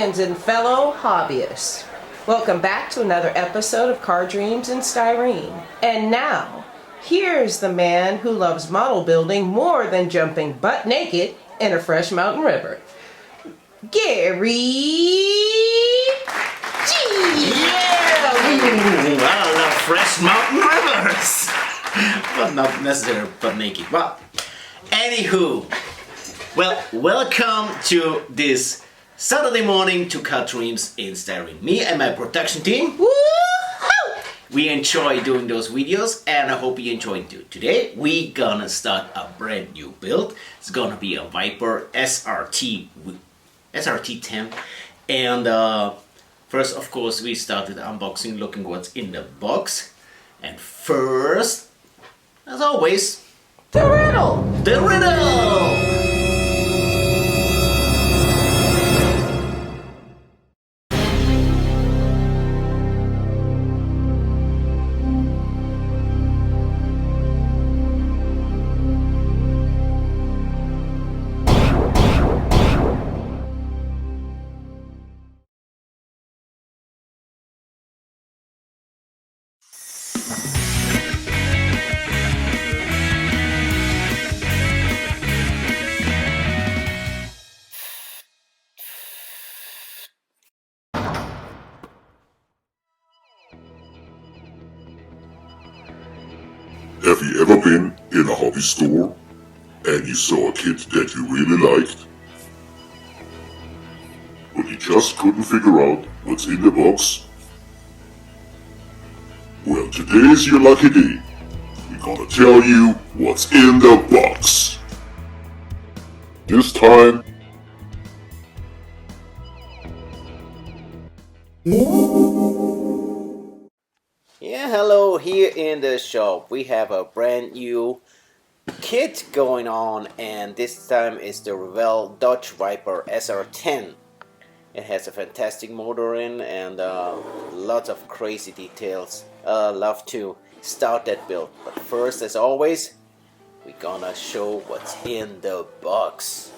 friends and fellow hobbyists. Welcome back to another episode of Car Dreams in Styrene. And now, here's the man who loves model building more than jumping butt naked in a fresh mountain river. Gary G. Yeah! Ooh, I love fresh mountain rivers! But not necessarily butt naked. Well, anywho, welcome to this Saturday morning to Car Dreams in Styrene. Me and my production team, woo-hoo! We enjoy doing those videos and I hope you enjoy it too. Today we gonna start a brand new build. It's gonna be a Viper SRT 10. And first, of course, we start with unboxing, looking what's in the box. And first, as always, The riddle! the riddle! Have you ever been in a hobby store and you saw a kit that you really liked, but you just couldn't figure out what's in the box? Well, today is your lucky day. We're gonna tell you what's in the box. This time, Yeah, hello, here in the shop we have a brand new kit going on, and this time it's the Revell Dodge Viper SR10. It has a fantastic motor in and lots of crazy details. Love to start that build, but first, as always, we're gonna show what's in the box.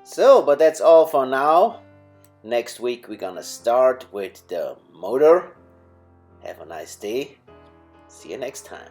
So, but that's all for now. Next week we're gonna start with the motor. Have a nice day. See you next time.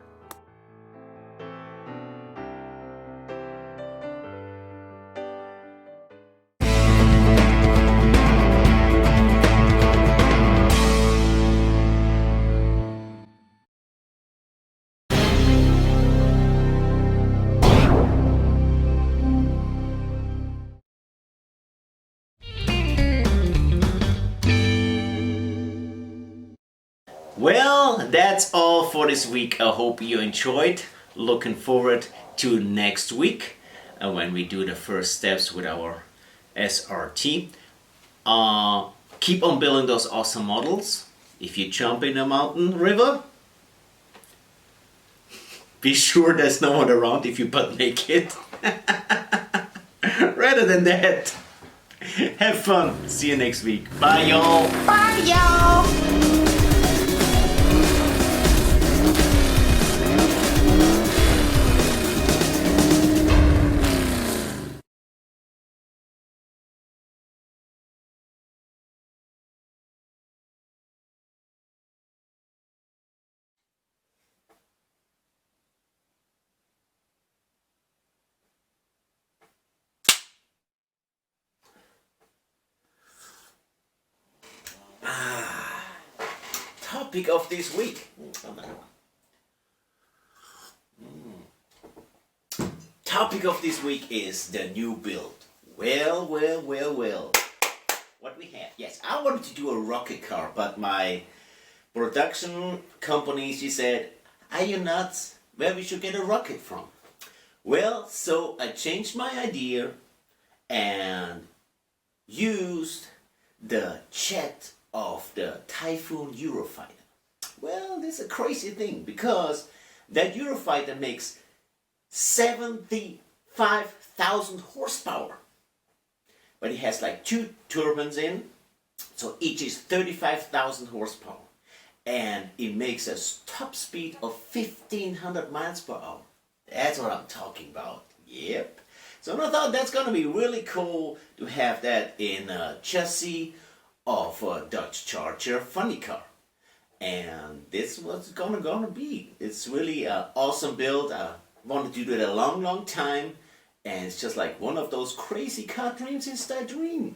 Well, that's all for this week. I hope you enjoyed looking forward to next week when we do the first steps with our SRT. Keep on building those awesome models. If you jump in a mountain river, be sure there's no one around if you butt naked. Rather than that, have fun. See you next week. Bye, y'all. Bye, y'all. Topic of this week. Topic of this week is the new build. Well. What we have? Yes, I wanted to do a rocket car, but my production company, she said, "Are you nuts? Where we should get a rocket from?" Well, so I changed my idea and used the jet of the Typhoon Eurofighter. Well, this is a crazy thing because that Eurofighter makes 75,000 horsepower, but it has like 2 turbines in, so each is 35,000 horsepower, and it makes a top speed of 1,500 miles per hour. That's what I'm talking about. Yep. So I thought that's gonna be really cool to have that in a chassis of a Dodge Charger funny car. And this was gonna be. It's really an awesome build. I wanted to do it a long time, and it's just like one of those crazy car dreams in styrene.